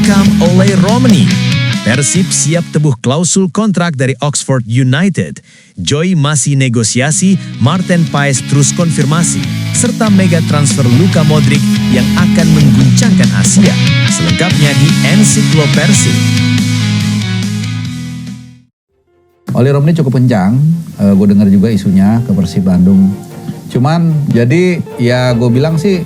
welcome Ole Romani. Persib siap tebuh klausul kontrak dari Oxford United. Joy masih negosiasi, Martin Paes terus konfirmasi, serta mega transfer Luka Modric yang akan mengguncangkan Asia. Selengkapnya di Ensiklo Persib. Ole Romani cukup kencang, gue dengar juga isunya ke Persib Bandung. Cuman jadi ya gue bilang sih,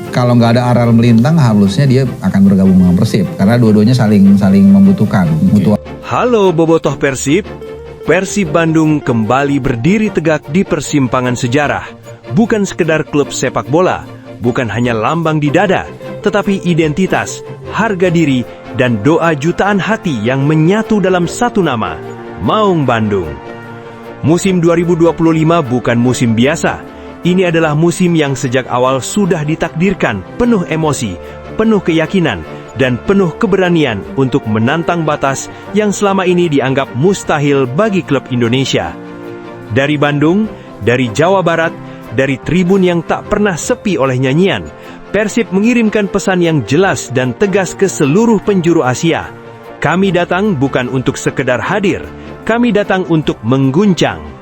kalau nggak ada aral melintang harusnya dia akan bergabung dengan Persib karena dua-duanya saling membutuhkan. Halo bobotoh Persib. Persib Bandung kembali berdiri tegak di persimpangan sejarah. Bukan sekedar klub sepak bola, bukan hanya lambang di dada, tetapi identitas, harga diri, dan doa jutaan hati yang menyatu dalam satu nama, Maung Bandung. Musim 2025 bukan musim biasa. Ini adalah musim yang sejak awal sudah ditakdirkan penuh emosi, penuh keyakinan, dan penuh keberanian untuk menantang batas yang selama ini dianggap mustahil bagi klub Indonesia. Dari Bandung, dari Jawa Barat, dari tribun yang tak pernah sepi oleh nyanyian, Persib mengirimkan pesan yang jelas dan tegas ke seluruh penjuru Asia. Kami datang bukan untuk sekedar hadir, kami datang untuk mengguncang.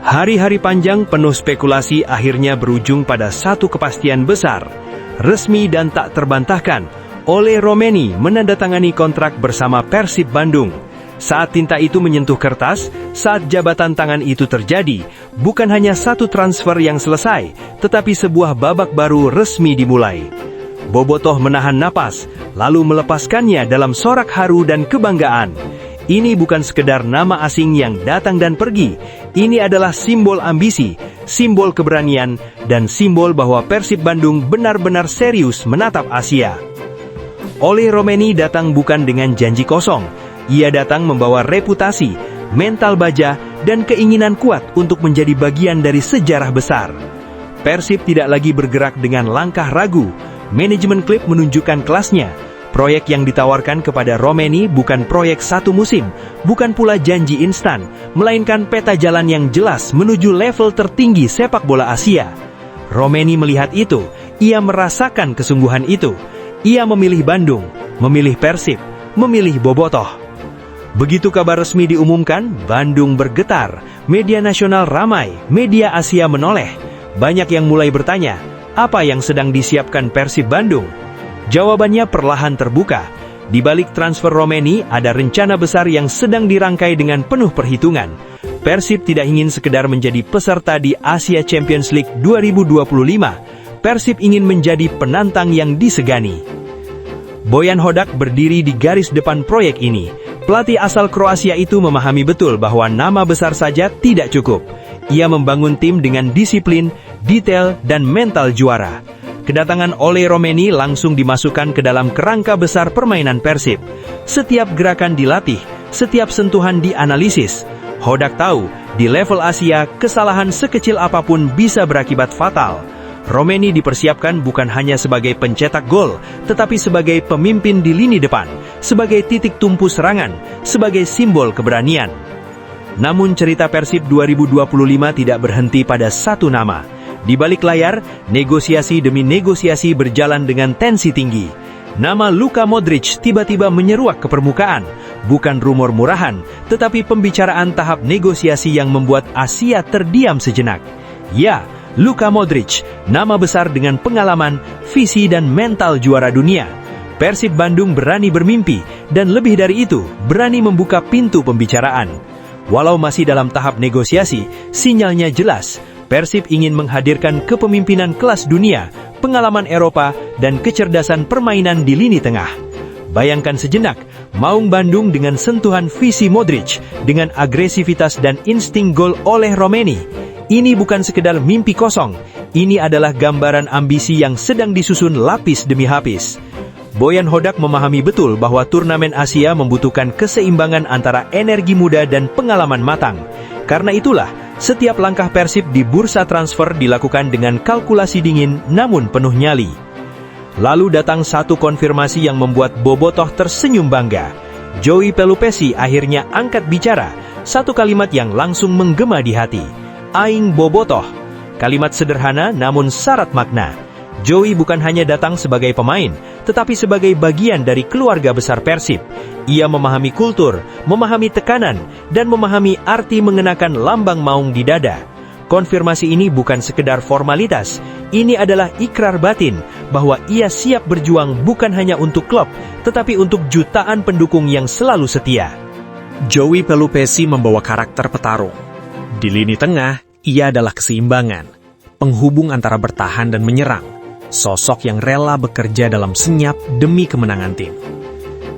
Hari-hari panjang penuh spekulasi akhirnya berujung pada satu kepastian besar. Resmi dan tak terbantahkan, Ole Romani menandatangani kontrak bersama Persib Bandung. Saat tinta itu menyentuh kertas, saat jabatan tangan itu terjadi, bukan hanya satu transfer yang selesai, tetapi sebuah babak baru resmi dimulai. Bobotoh menahan napas, lalu melepaskannya dalam sorak haru dan kebanggaan. Ini bukan sekedar nama asing yang datang dan pergi. Ini adalah simbol ambisi, simbol keberanian, dan simbol bahwa Persib Bandung benar-benar serius menatap Asia. Ole Romani datang bukan dengan janji kosong. Ia datang membawa reputasi, mental baja, dan keinginan kuat untuk menjadi bagian dari sejarah besar. Persib tidak lagi bergerak dengan langkah ragu. Manajemen klub menunjukkan kelasnya. Proyek yang ditawarkan kepada Romani bukan proyek satu musim, bukan pula janji instan, melainkan peta jalan yang jelas menuju level tertinggi sepak bola Asia. Romani melihat itu, ia merasakan kesungguhan itu. Ia memilih Bandung, memilih Persib, memilih bobotoh. Begitu kabar resmi diumumkan, Bandung bergetar, media nasional ramai, media Asia menoleh. Banyak yang mulai bertanya, apa yang sedang disiapkan Persib Bandung? Jawabannya perlahan terbuka. Di balik transfer Romani ada rencana besar yang sedang dirangkai dengan penuh perhitungan. Persib tidak ingin sekedar menjadi peserta di Asia Champions League 2025. Persib ingin menjadi penantang yang disegani. Bojan Hodak berdiri di garis depan proyek ini. Pelatih asal Kroasia itu memahami betul bahwa nama besar saja tidak cukup. Ia membangun tim dengan disiplin, detail, dan mental juara. Kedatangan Ole Romani langsung dimasukkan ke dalam kerangka besar permainan Persib. Setiap gerakan dilatih, setiap sentuhan dianalisis. Hodak tahu, di level Asia, kesalahan sekecil apapun bisa berakibat fatal. Romani dipersiapkan bukan hanya sebagai pencetak gol, tetapi sebagai pemimpin di lini depan, sebagai titik tumpu serangan, sebagai simbol keberanian. Namun cerita Persib 2025 tidak berhenti pada satu nama. Di balik layar, negosiasi demi negosiasi berjalan dengan tensi tinggi. Nama Luka Modric tiba-tiba menyeruak ke permukaan. Bukan rumor murahan, tetapi pembicaraan tahap negosiasi yang membuat Asia terdiam sejenak. Ya, Luka Modric, nama besar dengan pengalaman, visi dan mental juara dunia. Persib Bandung berani bermimpi, dan lebih dari itu, berani membuka pintu pembicaraan. Walau masih dalam tahap negosiasi, sinyalnya jelas. Persib ingin menghadirkan kepemimpinan kelas dunia, pengalaman Eropa, dan kecerdasan permainan di lini tengah. Bayangkan sejenak, Maung Bandung dengan sentuhan visi Modric, dengan agresivitas dan insting gol oleh Romani. Ini bukan sekedar mimpi kosong, ini adalah gambaran ambisi yang sedang disusun lapis demi lapis. Bojan Hodak memahami betul bahwa turnamen Asia membutuhkan keseimbangan antara energi muda dan pengalaman matang. Karena itulah, setiap langkah Persib di bursa transfer dilakukan dengan kalkulasi dingin namun penuh nyali. Lalu datang satu konfirmasi yang membuat bobotoh tersenyum bangga. Joey Pelupesi akhirnya angkat bicara, satu kalimat yang langsung menggema di hati. Aing bobotoh. Kalimat sederhana namun syarat makna. Joey bukan hanya datang sebagai pemain, tetapi sebagai bagian dari keluarga besar Persib. Ia memahami kultur, memahami tekanan, dan memahami arti mengenakan lambang maung di dada. Konfirmasi ini bukan sekedar formalitas, ini adalah ikrar batin bahwa ia siap berjuang bukan hanya untuk klub, tetapi untuk jutaan pendukung yang selalu setia. Joey Pelupesi membawa karakter petarung. Di lini tengah, ia adalah keseimbangan, penghubung antara bertahan dan menyerang, sosok yang rela bekerja dalam senyap demi kemenangan tim.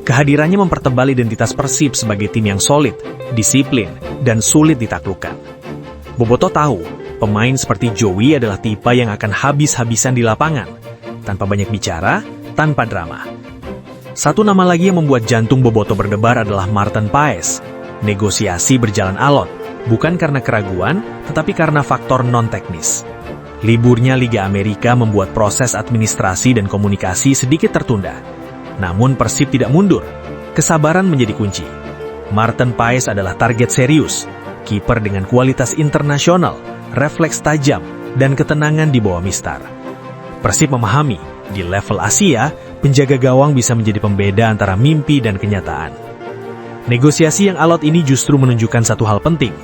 Kehadirannya mempertebal identitas Persib sebagai tim yang solid, disiplin, dan sulit ditaklukkan. Bobotoh tahu, pemain seperti Joey adalah tipe yang akan habis-habisan di lapangan, tanpa banyak bicara, tanpa drama. Satu nama lagi yang membuat jantung Bobotoh berdebar adalah Marten Paes. Negosiasi berjalan alot, bukan karena keraguan, tetapi karena faktor non-teknis. Liburnya Liga Amerika membuat proses administrasi dan komunikasi sedikit tertunda. Namun Persib tidak mundur. Kesabaran menjadi kunci. Marten Paes adalah target serius. Kiper dengan kualitas internasional, refleks tajam, dan ketenangan di bawah mistar. Persib memahami, di level Asia, penjaga gawang bisa menjadi pembeda antara mimpi dan kenyataan. Negosiasi yang alot ini justru menunjukkan satu hal penting.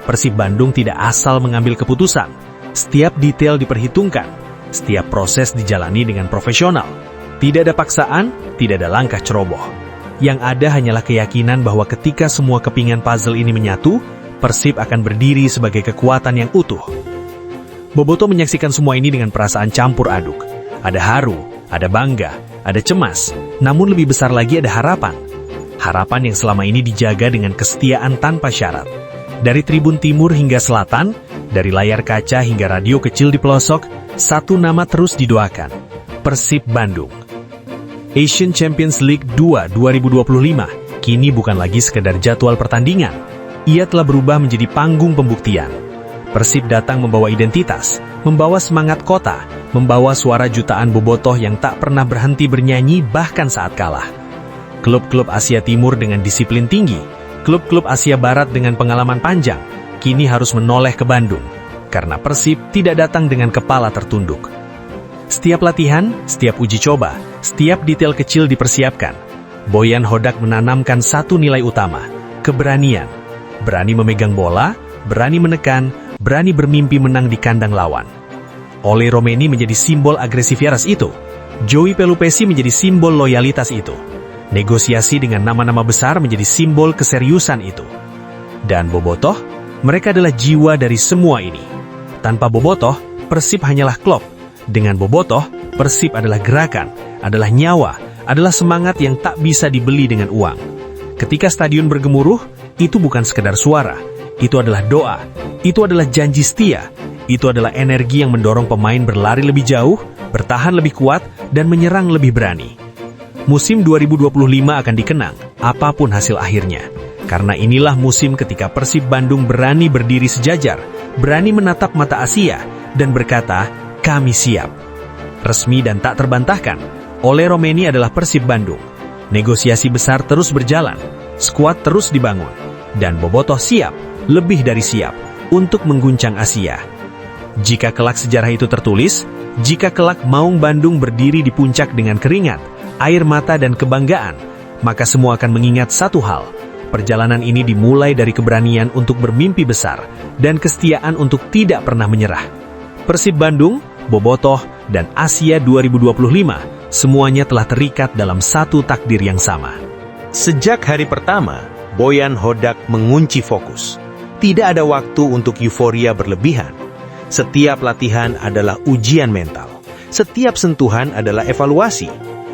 Persib Bandung tidak asal mengambil keputusan. Setiap detail diperhitungkan, setiap proses dijalani dengan profesional. Tidak ada paksaan, tidak ada langkah ceroboh. Yang ada hanyalah keyakinan bahwa ketika semua kepingan puzzle ini menyatu, Persib akan berdiri sebagai kekuatan yang utuh. Bobotoh menyaksikan semua ini dengan perasaan campur aduk. Ada haru, ada bangga, ada cemas, namun lebih besar lagi ada harapan. Harapan yang selama ini dijaga dengan kesetiaan tanpa syarat. Dari tribun timur hingga selatan, dari layar kaca hingga radio kecil di pelosok, satu nama terus didoakan. Persib Bandung. Asian Champions League 2 2025 kini bukan lagi sekedar jadwal pertandingan. Ia telah berubah menjadi panggung pembuktian. Persib datang membawa identitas, membawa semangat kota, membawa suara jutaan bobotoh yang tak pernah berhenti bernyanyi bahkan saat kalah. Klub-klub Asia Timur dengan disiplin tinggi, klub-klub Asia Barat dengan pengalaman panjang, kini harus menoleh ke Bandung, karena Persib tidak datang dengan kepala tertunduk. Setiap latihan, setiap uji coba, setiap detail kecil dipersiapkan. Boyan Hodak menanamkan satu nilai utama, keberanian. Berani memegang bola, berani menekan, berani bermimpi menang di kandang lawan. Ole Romeni menjadi simbol agresivitas itu. Joey Pelupesi menjadi simbol loyalitas itu. Negosiasi dengan nama-nama besar menjadi simbol keseriusan itu. Dan bobotoh, mereka adalah jiwa dari semua ini. Tanpa bobotoh, Persib hanyalah klub. Dengan bobotoh, Persib adalah gerakan, adalah nyawa, adalah semangat yang tak bisa dibeli dengan uang. Ketika stadion bergemuruh, itu bukan sekedar suara, itu adalah doa, itu adalah janji setia, itu adalah energi yang mendorong pemain berlari lebih jauh, bertahan lebih kuat, dan menyerang lebih berani. Musim 2025 akan dikenang, apapun hasil akhirnya. Karena inilah musim ketika Persib Bandung berani berdiri sejajar, berani menatap mata Asia, dan berkata, kami siap. Resmi dan tak terbantahkan, Ole Romeni adalah Persib Bandung. Negosiasi besar terus berjalan, skuad terus dibangun, dan bobotoh siap, lebih dari siap, untuk mengguncang Asia. Jika kelak sejarah itu tertulis, jika kelak Maung Bandung berdiri di puncak dengan keringat, air mata dan kebanggaan, maka semua akan mengingat satu hal. Perjalanan ini dimulai dari keberanian untuk bermimpi besar, dan kesetiaan untuk tidak pernah menyerah. Persib Bandung, bobotoh, dan Asia 2025 semuanya telah terikat dalam satu takdir yang sama. Sejak hari pertama, Boyan Hodak mengunci fokus. Tidak ada waktu untuk euforia berlebihan. Setiap latihan adalah ujian mental. Setiap sentuhan adalah evaluasi.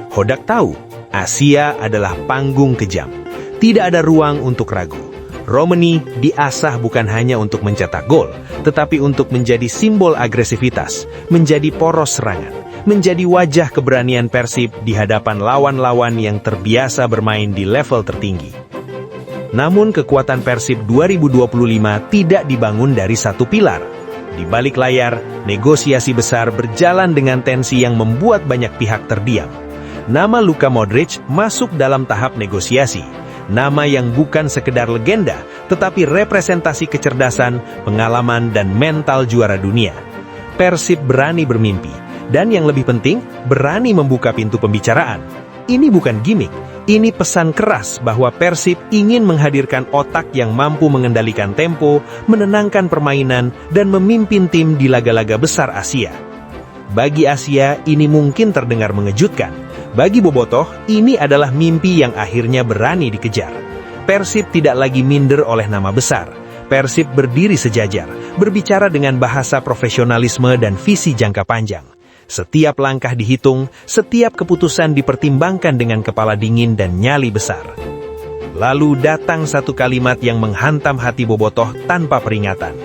Hodak tahu, Asia adalah panggung kejam. Tidak ada ruang untuk ragu. Romeni diasah bukan hanya untuk mencetak gol, tetapi untuk menjadi simbol agresivitas, menjadi poros serangan, menjadi wajah keberanian Persib di hadapan lawan-lawan yang terbiasa bermain di level tertinggi. Namun kekuatan Persib 2025 tidak dibangun dari satu pilar. Di balik layar, negosiasi besar berjalan dengan tensi yang membuat banyak pihak terdiam. Nama Luka Modric masuk dalam tahap negosiasi. Nama yang bukan sekedar legenda, tetapi representasi kecerdasan, pengalaman, dan mental juara dunia. Persib berani bermimpi, Dan yang lebih penting, berani membuka pintu pembicaraan. Ini bukan gimmick, ini pesan keras bahwa Persib ingin menghadirkan otak yang mampu mengendalikan tempo, menenangkan permainan, dan memimpin tim di laga-laga besar Asia. Bagi Asia, ini mungkin terdengar mengejutkan. Bagi Bobotoh, ini adalah mimpi yang akhirnya berani dikejar. Persib tidak lagi minder oleh nama besar. Persib berdiri sejajar, berbicara dengan bahasa profesionalisme dan visi jangka panjang. Setiap langkah dihitung, setiap keputusan dipertimbangkan dengan kepala dingin dan nyali besar. Lalu datang satu kalimat yang menghantam hati Bobotoh tanpa peringatan.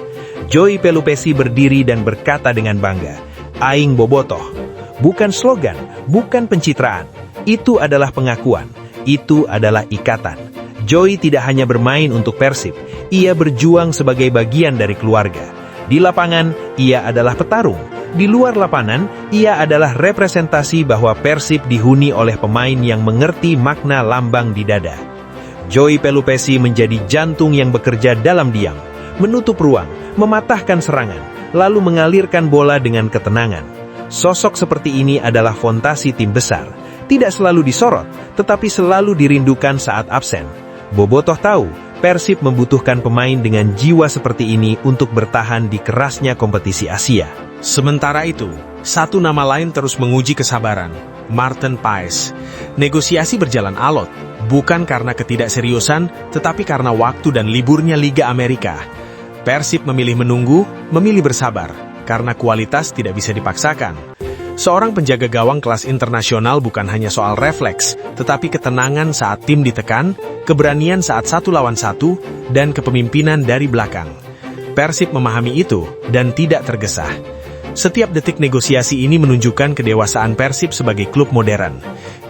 Joy Pelupesi berdiri dan berkata dengan bangga, "Aing Bobotoh." Bukan slogan, bukan pencitraan. Itu adalah pengakuan, itu adalah ikatan. Joy tidak hanya bermain untuk Persib, ia berjuang sebagai bagian dari keluarga. Di lapangan, ia adalah petarung. Di luar lapangan, ia adalah representasi bahwa Persib dihuni oleh pemain yang mengerti makna lambang di dada. Joy Pelupesi menjadi jantung yang bekerja dalam diam, menutup ruang, mematahkan serangan, lalu mengalirkan bola dengan ketenangan. Sosok seperti ini adalah fondasi tim besar. Tidak selalu disorot, tetapi selalu dirindukan saat absen. Bobotoh tahu, Persib membutuhkan pemain dengan jiwa seperti ini untuk bertahan di kerasnya kompetisi Asia. Sementara itu, satu nama lain terus menguji kesabaran, Marten Paes. Negosiasi berjalan alot, bukan karena ketidakseriusan, tetapi karena waktu dan liburnya Liga Amerika. Persib memilih menunggu, memilih bersabar, karena kualitas tidak bisa dipaksakan. Seorang penjaga gawang kelas internasional bukan hanya soal refleks, tetapi ketenangan saat tim ditekan, keberanian saat 1 lawan 1, dan kepemimpinan dari belakang. Persib memahami itu, dan tidak tergesa. Setiap detik negosiasi ini menunjukkan kedewasaan Persib sebagai klub modern.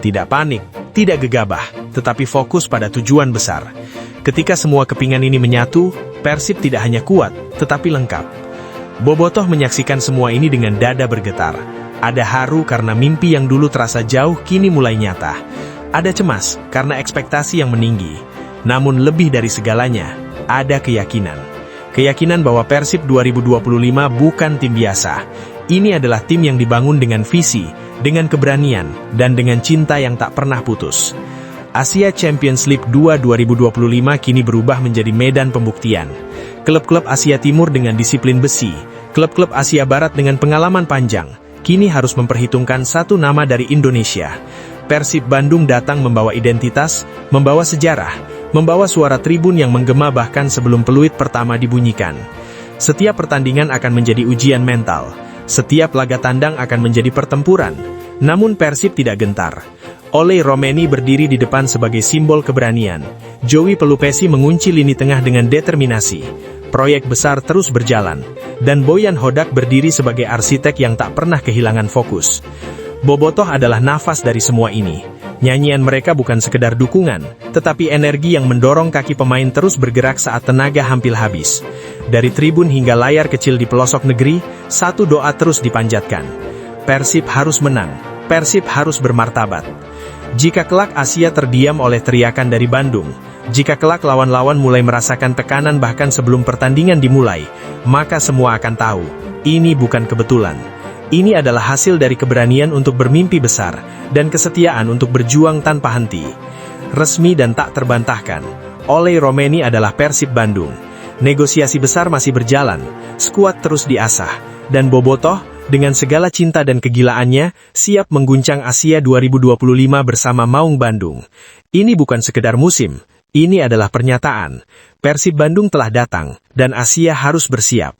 Tidak panik, tidak gegabah, tetapi fokus pada tujuan besar. Ketika semua kepingan ini menyatu, Persib tidak hanya kuat, tetapi lengkap. Bobotoh menyaksikan semua ini dengan dada bergetar. Ada haru karena mimpi yang dulu terasa jauh kini mulai nyata. Ada cemas karena ekspektasi yang meninggi. Namun lebih dari segalanya, ada keyakinan. Keyakinan bahwa Persib 2025 bukan tim biasa. Ini adalah tim yang dibangun dengan visi, dengan keberanian, dan dengan cinta yang tak pernah putus. Asia Champions League 2 2025 kini berubah menjadi medan pembuktian. Klub-klub Asia Timur dengan disiplin besi, klub-klub Asia Barat dengan pengalaman panjang, kini harus memperhitungkan satu nama dari Indonesia. Persib Bandung datang membawa identitas, membawa sejarah, membawa suara tribun yang menggema bahkan sebelum peluit pertama dibunyikan. Setiap pertandingan akan menjadi ujian mental. Setiap laga tandang akan menjadi pertempuran. Namun Persib tidak gentar. Oleh Romeni berdiri di depan sebagai simbol keberanian. Joy Pelupesi mengunci lini tengah dengan determinasi. Proyek besar terus berjalan. Dan Boyan Hodak berdiri sebagai arsitek yang tak pernah kehilangan fokus. Bobotoh adalah nafas dari semua ini. Nyanyian mereka bukan sekedar dukungan, tetapi energi yang mendorong kaki pemain terus bergerak saat tenaga hampir habis. Dari tribun hingga layar kecil di pelosok negeri, satu doa terus dipanjatkan. Persib harus menang, Persib harus bermartabat. Jika kelak Asia terdiam oleh teriakan dari Bandung, jika kelak lawan-lawan mulai merasakan tekanan bahkan sebelum pertandingan dimulai, maka semua akan tahu, ini bukan kebetulan. Ini adalah hasil dari keberanian untuk bermimpi besar, dan kesetiaan untuk berjuang tanpa henti. Resmi dan tak terbantahkan, Oleh Romeni adalah Persib Bandung. Negosiasi besar masih berjalan, skuad terus diasah, dan Bobotoh, dengan segala cinta dan kegilaannya, siap mengguncang Asia 2025 bersama Maung Bandung. Ini bukan sekedar musim, ini adalah pernyataan. Persib Bandung telah datang, dan Asia harus bersiap.